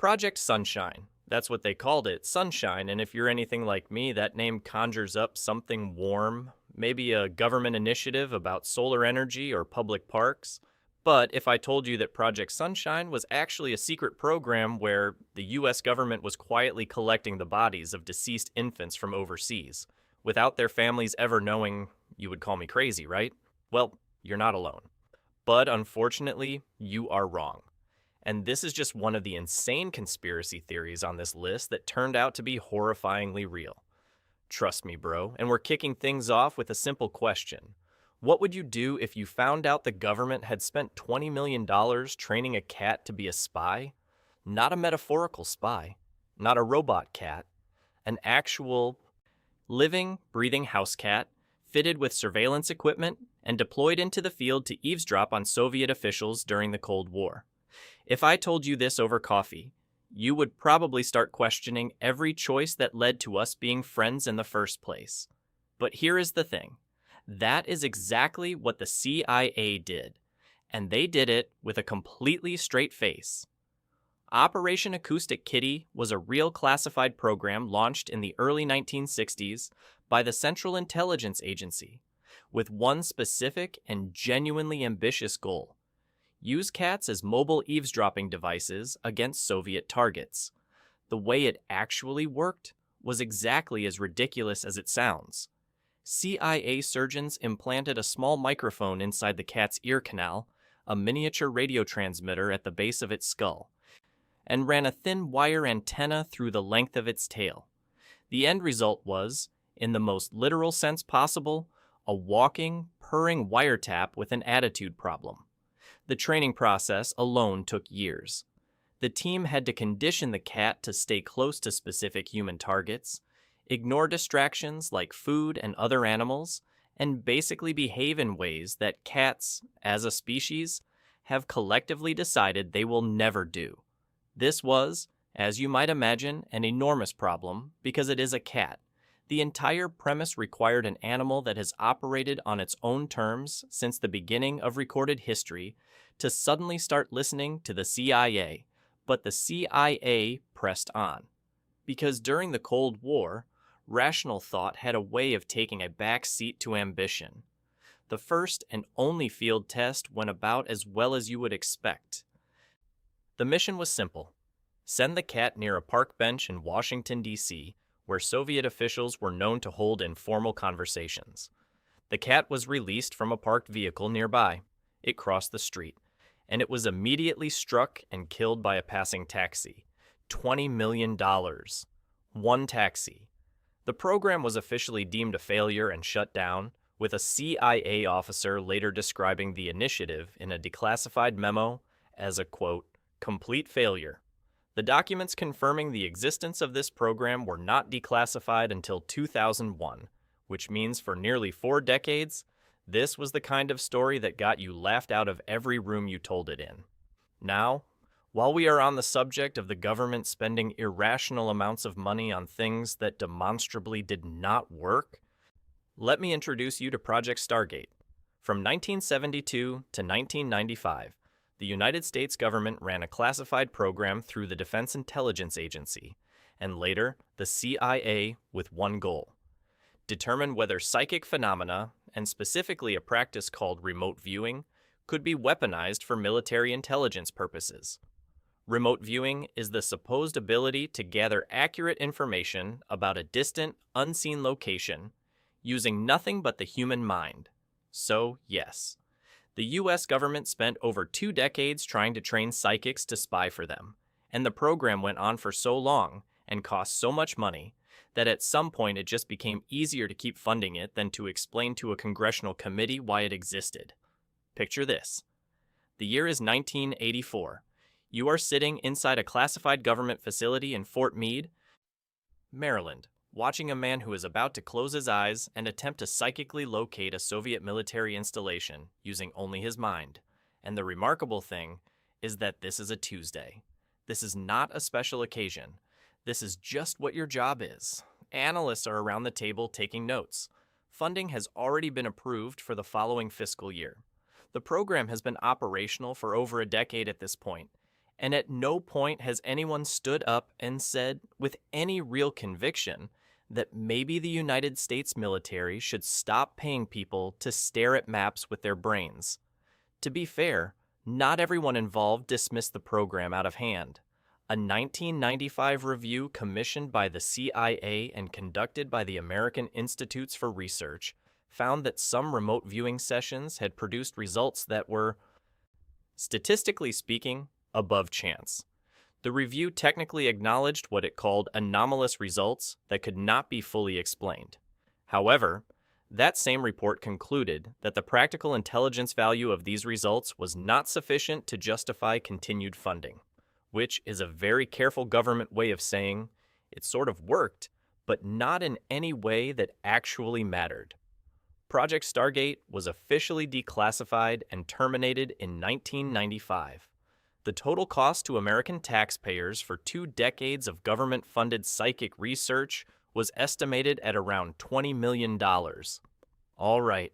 Project Sunshine. That's what they called it, Sunshine, and if you're anything like me, that name conjures up something warm, maybe a government initiative about solar energy or public parks. But if I told you that Project Sunshine was actually a secret program where the US government was quietly collecting the bodies of deceased infants from overseas, without their families ever knowing, you would call me crazy, right? Well, you're not alone. But unfortunately, you are wrong. And this is just one of the insane conspiracy theories on this list that turned out to be horrifyingly real. Trust me, bro, and we're kicking things off with a simple question. What would you do if you found out the government had spent $20 million training a cat to be a spy? Not a metaphorical spy, not a robot cat, an actual living, breathing house cat fitted with surveillance equipment and deployed into the field to eavesdrop on Soviet officials during the Cold War. If I told you this over coffee, you would probably start questioning every choice that led to us being friends in the first place. But here is the thing. That is exactly what the CIA did, and they did it with a completely straight face. Operation Acoustic Kitty was a real classified program launched in the early 1960s by the Central Intelligence Agency, with one specific and genuinely ambitious goal: use cats as mobile eavesdropping devices against Soviet targets. The way it actually worked was exactly as ridiculous as it sounds. CIA surgeons implanted a small microphone inside the cat's ear canal, a miniature radio transmitter at the base of its skull, and ran a thin wire antenna through the length of its tail. The end result was, in the most literal sense possible, a walking, purring wiretap with an attitude problem. The training process alone took years. The team had to condition the cat to stay close to specific human targets, ignore distractions like food and other animals, and basically behave in ways that cats, as a species, have collectively decided they will never do. This was, as you might imagine, an enormous problem because it is a cat. The entire premise required an animal that has operated on its own terms since the beginning of recorded history to suddenly start listening to the CIA. But the CIA pressed on. Because during the Cold War, rational thought had a way of taking a back seat to ambition. The first and only field test went about as well as you would expect. The mission was simple. Send the cat near a park bench in Washington, D.C., where Soviet officials were known to hold informal conversations. The cat was released from a parked vehicle nearby. It crossed the street, and it was immediately struck and killed by a passing taxi. $20 million. One taxi. The program was officially deemed a failure and shut down, with a CIA officer later describing the initiative in a declassified memo as a, quote, complete failure. The documents confirming the existence of this program were not declassified until 2001, which means for nearly 4 decades, this was the kind of story that got you laughed out of every room you told it in. Now, while we are on the subject of the government spending irrational amounts of money on things that demonstrably did not work, let me introduce you to Project Stargate. From 1972 to 1995, the United States government ran a classified program through the Defense Intelligence Agency, and later the CIA, with one goal: determine whether psychic phenomena, and specifically a practice called remote viewing, could be weaponized for military intelligence purposes. Remote viewing is the supposed ability to gather accurate information about a distant, unseen location using nothing but the human mind. So, yes, the U.S. government spent over 2 decades trying to train psychics to spy for them, and the program went on for so long and cost so much money that at some point it just became easier to keep funding it than to explain to a congressional committee why it existed. Picture this. The year is 1984. You are sitting inside a classified government facility in Fort Meade, Maryland, watching a man who is about to close his eyes and attempt to psychically locate a Soviet military installation using only his mind. And the remarkable thing is that this is a Tuesday. This is not a special occasion. This is just what your job is. Analysts are around the table taking notes. Funding has already been approved for the following fiscal year. The program has been operational for over a decade at this point. And at no point has anyone stood up and said, with any real conviction, that maybe the United States military should stop paying people to stare at maps with their brains. To be fair, not everyone involved dismissed the program out of hand. A 1995 review commissioned by the CIA and conducted by the American Institutes for Research found that some remote viewing sessions had produced results that were, statistically speaking, above chance. The review technically acknowledged what it called anomalous results that could not be fully explained. However, that same report concluded that the practical intelligence value of these results was not sufficient to justify continued funding, which is a very careful government way of saying it sort of worked, but not in any way that actually mattered. Project Stargate was officially declassified and terminated in 1995. The total cost to American taxpayers for 2 decades of government-funded psychic research was estimated at around $20 million. All right,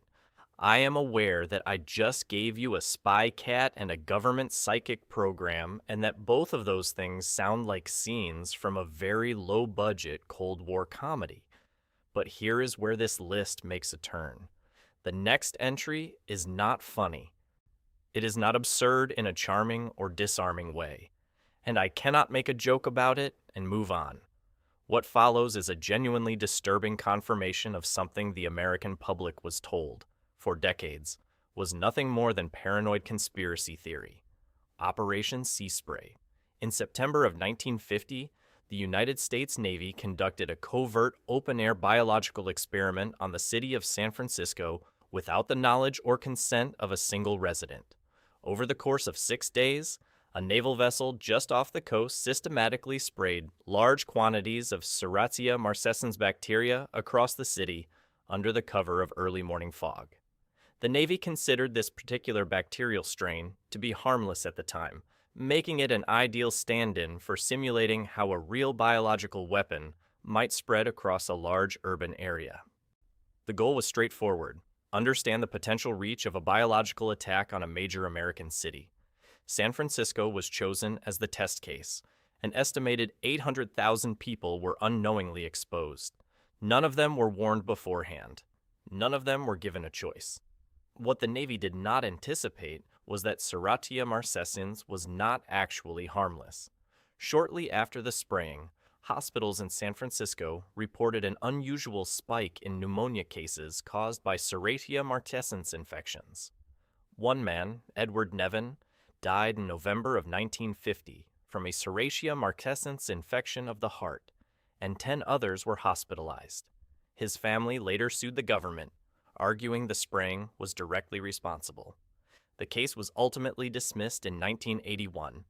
I am aware that I just gave you a spy cat and a government psychic program, and that both of those things sound like scenes from a very low-budget Cold War comedy. But here is where this list makes a turn. The next entry is not funny. It is not absurd in a charming or disarming way, and I cannot make a joke about it and move on. What follows is a genuinely disturbing confirmation of something the American public was told, for decades, was nothing more than paranoid conspiracy theory. Operation Sea Spray. In September of 1950, the United States Navy conducted a covert open-air biological experiment on the city of San Francisco without the knowledge or consent of a single resident. Over the course of 6 days, a naval vessel just off the coast systematically sprayed large quantities of Serratia marcescens bacteria across the city under the cover of early morning fog. The Navy considered this particular bacterial strain to be harmless at the time, making it an ideal stand-in for simulating how a real biological weapon might spread across a large urban area. The goal was straightforward: understand the potential reach of a biological attack on a major American city. San Francisco was chosen as the test case. An estimated 800,000 people were unknowingly exposed. None of them were warned beforehand. None of them were given a choice. What the Navy did not anticipate was that Serratia marcescens was not actually harmless. Shortly after the spraying, hospitals in San Francisco reported an unusual spike in pneumonia cases caused by Serratia marcescens infections. One man, Edward Nevin, died in November of 1950 from a Serratia marcescens infection of the heart, and 10 others were hospitalized. His family later sued the government, arguing the spraying was directly responsible. The case was ultimately dismissed in 1981,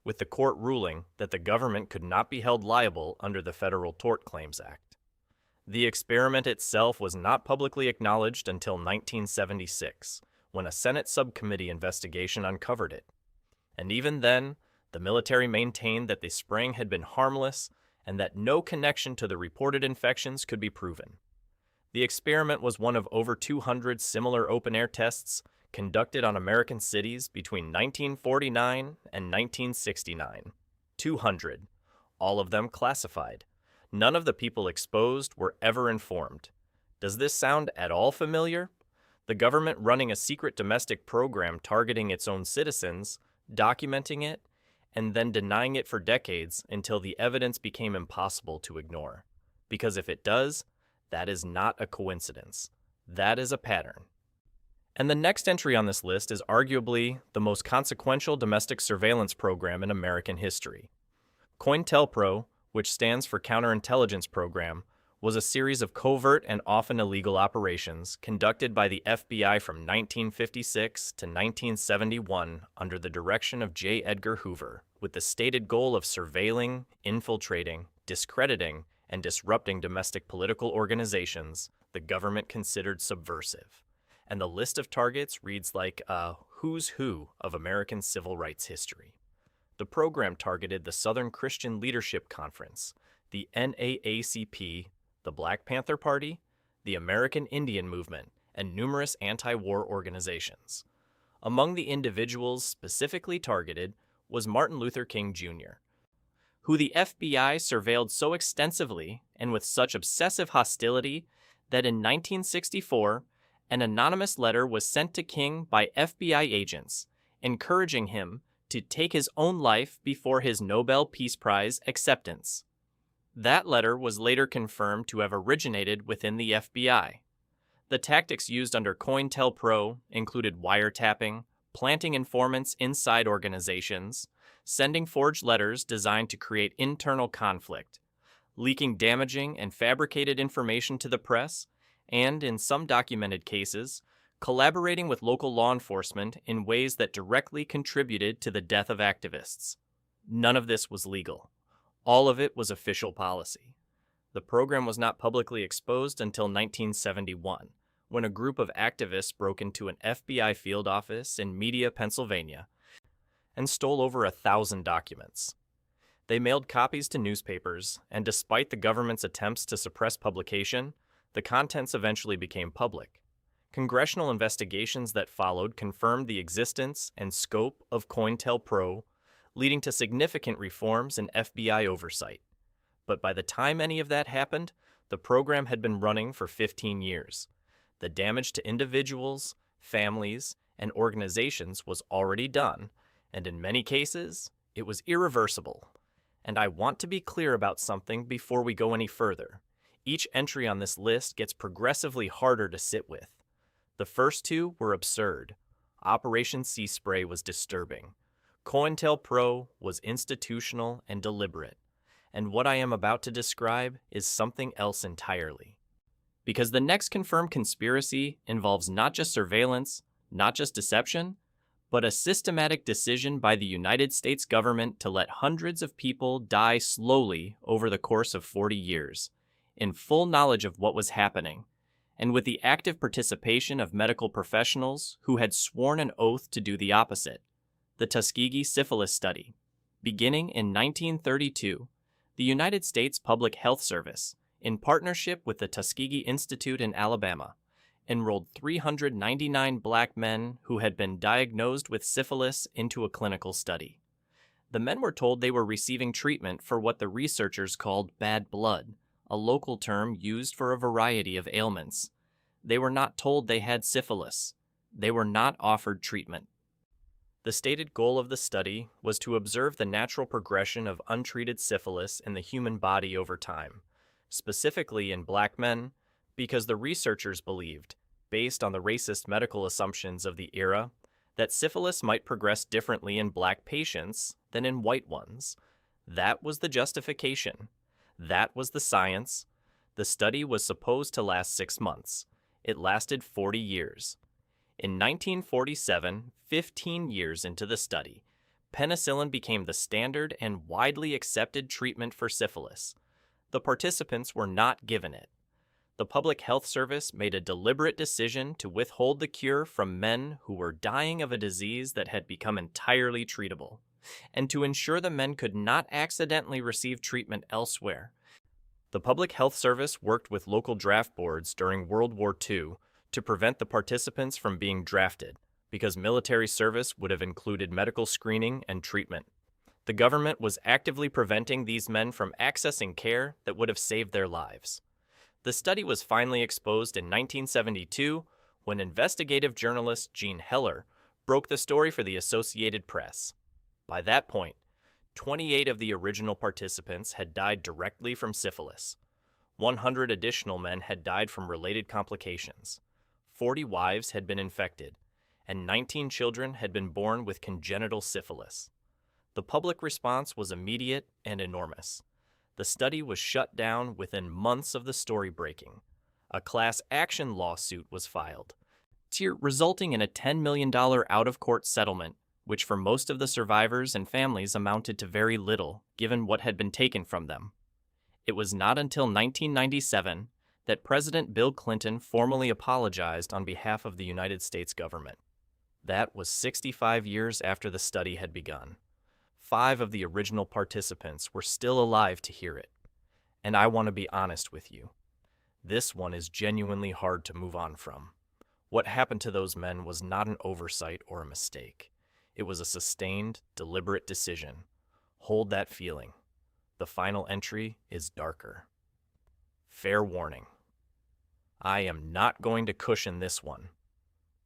with the court ruling that the government could not be held liable under the Federal Tort Claims Act. The experiment itself was not publicly acknowledged until 1976, when a Senate subcommittee investigation uncovered it. And even then, the military maintained that the spraying had been harmless and that no connection to the reported infections could be proven. The experiment was one of over 200 similar open-air tests conducted on American cities between 1949 and 1969. 200, all of them classified. None of the people exposed were ever informed. Does this sound at all familiar? The government running a secret domestic program targeting its own citizens, documenting it, and then denying it for decades until the evidence became impossible to ignore. Because if it does, that is not a coincidence. That is a pattern. And the next entry on this list is arguably the most consequential domestic surveillance program in American history. Cointelpro, which stands for Counterintelligence Program, was a series of covert and often illegal operations conducted by the FBI from 1956 to 1971 under the direction of J. Edgar Hoover, with the stated goal of surveilling, infiltrating, discrediting, and disrupting domestic political organizations the government considered subversive. And the list of targets reads like a who's who of American civil rights history. The program targeted the Southern Christian Leadership Conference, the NAACP, the Black Panther Party, the American Indian Movement, and numerous anti-war organizations. Among the individuals specifically targeted was Martin Luther King Jr., who the FBI surveilled so extensively and with such obsessive hostility that in 1964, an anonymous letter was sent to King by FBI agents, encouraging him to take his own life before his Nobel Peace Prize acceptance. That letter was later confirmed to have originated within the FBI. The tactics used under Cointelpro included wiretapping, planting informants inside organizations, sending forged letters designed to create internal conflict, leaking damaging and fabricated information to the press, and, in some documented cases, collaborating with local law enforcement in ways that directly contributed to the death of activists. None of this was legal. All of it was official policy. The program was not publicly exposed until 1971, when a group of activists broke into an FBI field office in Media, Pennsylvania, and stole over 1,000 documents. They mailed copies to newspapers, and despite the government's attempts to suppress publication, the contents eventually became public. Congressional investigations that followed confirmed the existence and scope of Cointelpro, leading to significant reforms in FBI oversight. But by the time any of that happened, the program had been running for 15 years. The damage to individuals, families, and organizations was already done, and in many cases, it was irreversible. And I want to be clear about something before we go any further. Each entry on this list gets progressively harder to sit with. The first two were absurd. Operation Sea Spray was disturbing. Cointelpro was institutional and deliberate. And what I am about to describe is something else entirely. Because the next confirmed conspiracy involves not just surveillance, not just deception, but a systematic decision by the United States government to let hundreds of people die slowly over the course of 40 years, in full knowledge of what was happening, and with the active participation of medical professionals who had sworn an oath to do the opposite. The Tuskegee syphilis study. Beginning in 1932, the United States Public Health Service, in partnership with the Tuskegee Institute in Alabama, enrolled 399 black men who had been diagnosed with syphilis into a clinical study. The men were told they were receiving treatment for what the researchers called bad blood, a local term used for a variety of ailments. They were not told they had syphilis. They were not offered treatment. The stated goal of the study was to observe the natural progression of untreated syphilis in the human body over time, specifically in black men, because the researchers believed, based on the racist medical assumptions of the era, that syphilis might progress differently in black patients than in white ones. That was the justification. That was the science. The study was supposed to last 6 months. It lasted 40 years. In 1947, 15 years into the study, penicillin became the standard and widely accepted treatment for syphilis. The participants were not given it. The Public Health Service made a deliberate decision to withhold the cure from men who were dying of a disease that had become entirely treatable, and to ensure the men could not accidentally receive treatment elsewhere. The Public Health Service worked with local draft boards during World War II to prevent the participants from being drafted, because military service would have included medical screening and treatment. The government was actively preventing these men from accessing care that would have saved their lives. The study was finally exposed in 1972 when investigative journalist Gene Heller broke the story for the Associated Press. By that point, 28 of the original participants had died directly from syphilis. 100 additional men had died from related complications. 40 wives had been infected, and 19 children had been born with congenital syphilis. The public response was immediate and enormous. The study was shut down within months of the story breaking. A class action lawsuit was filed, resulting in a $10 million out-of-court settlement, which for most of the survivors and families amounted to very little, given what had been taken from them. It was not until 1997 that President Bill Clinton formally apologized on behalf of the United States government. That was 65 years after the study had begun. 5 of the original participants were still alive to hear it. And I want to be honest with you. This one is genuinely hard to move on from. What happened to those men was not an oversight or a mistake. It was a sustained, deliberate decision. Hold that feeling. The final entry is darker. Fair warning. I am not going to cushion this one.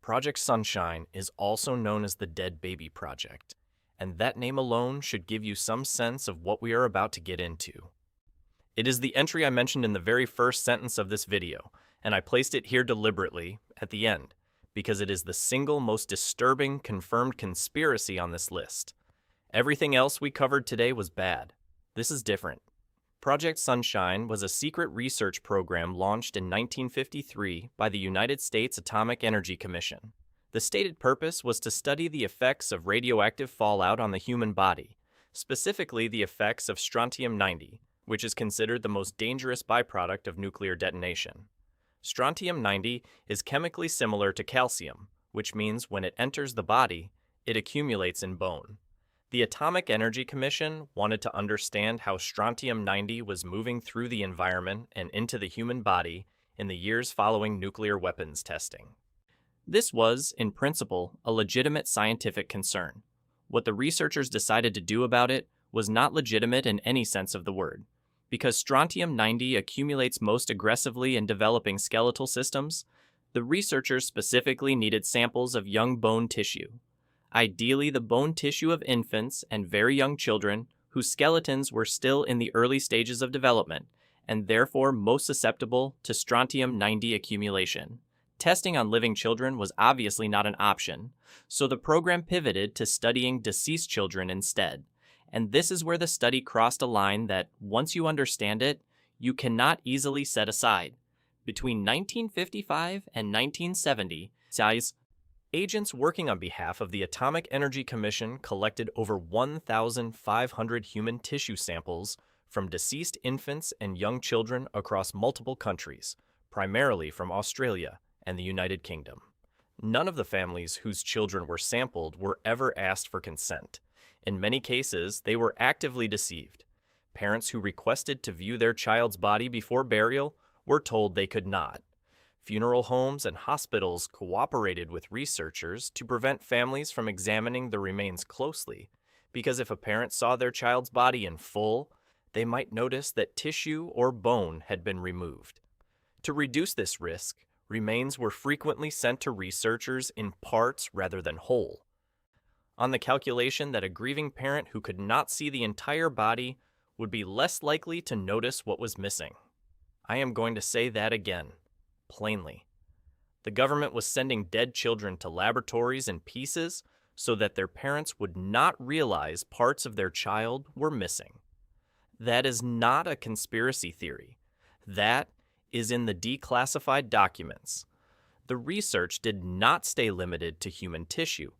Project Sunshine is also known as the Dead Baby Project, and that name alone should give you some sense of what we are about to get into. It is the entry I mentioned in the very first sentence of this video, and I placed it here deliberately at the end, because it is the single most disturbing confirmed conspiracy on this list. Everything else we covered today was bad. This is different. Project Sunshine was a secret research program launched in 1953 by the United States Atomic Energy Commission. The stated purpose was to study the effects of radioactive fallout on the human body, specifically the effects of strontium-90, which is considered the most dangerous byproduct of nuclear detonation. Strontium-90 is chemically similar to calcium, which means when it enters the body, it accumulates in bone. The Atomic Energy Commission wanted to understand how strontium-90 was moving through the environment and into the human body in the years following nuclear weapons testing. This was, in principle, a legitimate scientific concern. What the researchers decided to do about it was not legitimate in any sense of the word. Because strontium-90 accumulates most aggressively in developing skeletal systems, the researchers specifically needed samples of young bone tissue. Ideally the bone tissue of infants and very young children whose skeletons were still in the early stages of development and therefore most susceptible to strontium-90 accumulation. Testing on living children was obviously not an option, so the program pivoted to studying deceased children instead. And this is where the study crossed a line that, once you understand it, you cannot easily set aside. Between 1955 and 1970, agents working on behalf of the Atomic Energy Commission collected over 1,500 human tissue samples from deceased infants and young children across multiple countries, primarily from Australia and the United Kingdom. None of the families whose children were sampled were ever asked for consent. In many cases, they were actively deceived. Parents who requested to view their child's body before burial were told they could not. Funeral homes and hospitals cooperated with researchers to prevent families from examining the remains closely, because if a parent saw their child's body in full, they might notice that tissue or bone had been removed. To reduce this risk, remains were frequently sent to researchers in parts rather than whole, on the calculation that a grieving parent who could not see the entire body would be less likely to notice what was missing. I am going to say that again. Plainly. The government was sending dead children to laboratories in pieces so that their parents would not realize parts of their child were missing. That is not a conspiracy theory. That is in the declassified documents. The research did not stay limited to human tissue.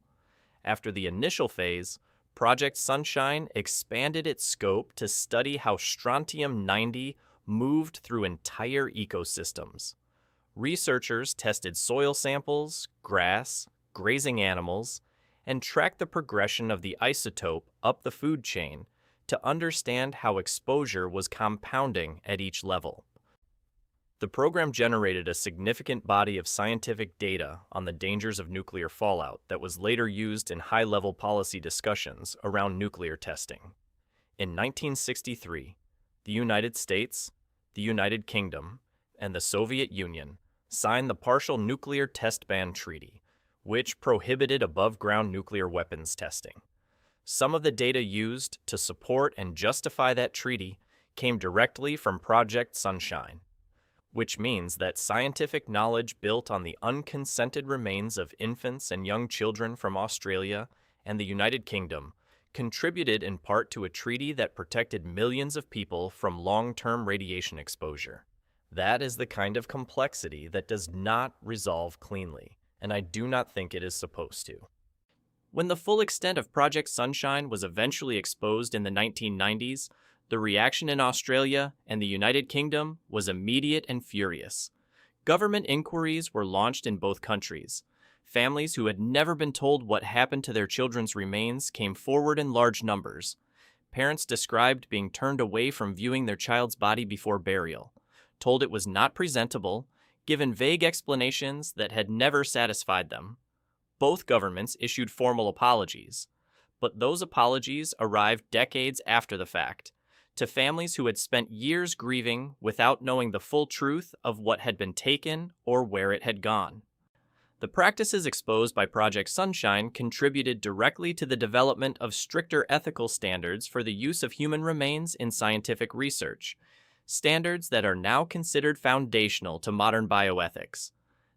After the initial phase, Project Sunshine expanded its scope to study how strontium-90 moved through entire ecosystems. Researchers tested soil samples, grass, grazing animals, and tracked the progression of the isotope up the food chain to understand how exposure was compounding at each level. The program generated a significant body of scientific data on the dangers of nuclear fallout that was later used in high-level policy discussions around nuclear testing. In 1963, the United States, the United Kingdom, and the Soviet Union signed the Partial Nuclear Test Ban Treaty, which prohibited above-ground nuclear weapons testing. Some of the data used to support and justify that treaty came directly from Project Sunshine, which means that scientific knowledge built on the unconsented remains of infants and young children from Australia and the United Kingdom contributed in part to a treaty that protected millions of people from long-term radiation exposure. That is the kind of complexity that does not resolve cleanly, and I do not think it is supposed to. When the full extent of Project Sunshine was eventually exposed in the 1990s, the reaction in Australia and the United Kingdom was immediate and furious. Government inquiries were launched in both countries. Families who had never been told what happened to their children's remains came forward in large numbers. Parents described being turned away from viewing their child's body before burial, told it was not presentable, given vague explanations that had never satisfied them. both governments issued formal apologies, but those apologies arrived decades after the fact, to families who had spent years grieving without knowing the full truth of what had been taken or where it had gone. The practices exposed by Project Sunshine contributed directly to the development of stricter ethical standards for the use of human remains in scientific research, standards that are now considered foundational to modern bioethics,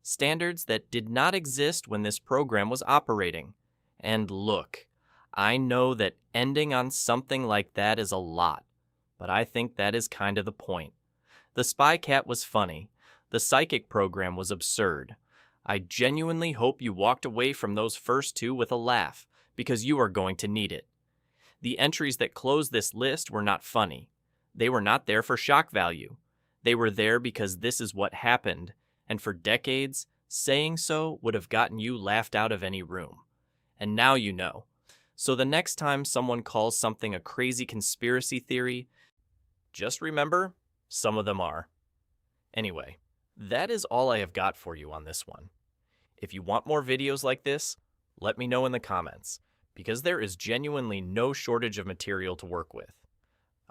standards that did not exist when this program was operating. And look, I know that ending on something like that is a lot, but I think that is kind of the point. The Spy Cat was funny. The psychic program was absurd. I genuinely hope you walked away from those first two with a laugh, because you are going to need it. The entries that close this list were not funny. They were not there for shock value. They were there because this is what happened, and for decades, saying so would have gotten you laughed out of any room. And now you know. So the next time someone calls something a crazy conspiracy theory, just remember, some of them are. Anyway, that is all I have got for you on this one. If you want more videos like this, let me know in the comments, because there is genuinely no shortage of material to work with.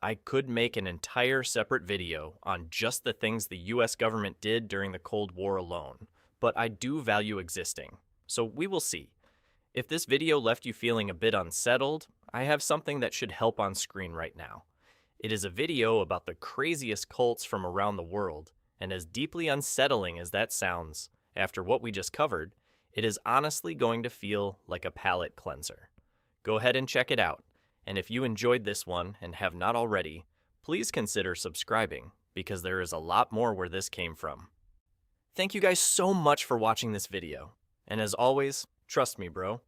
I could make an entire separate video on just the things the US government did during the Cold War alone, but I do value existing, so we will see. If this video left you feeling a bit unsettled, I have something that should help on screen right now. It is a video about the craziest cults from around the world, and as deeply unsettling as that sounds, after what we just covered, it is honestly going to feel like a palate cleanser. Go ahead and check it out, and if you enjoyed this one and have not already, please consider subscribing, because there is a lot more where this came from. Thank you guys so much for watching this video, and as always, trust me, bro,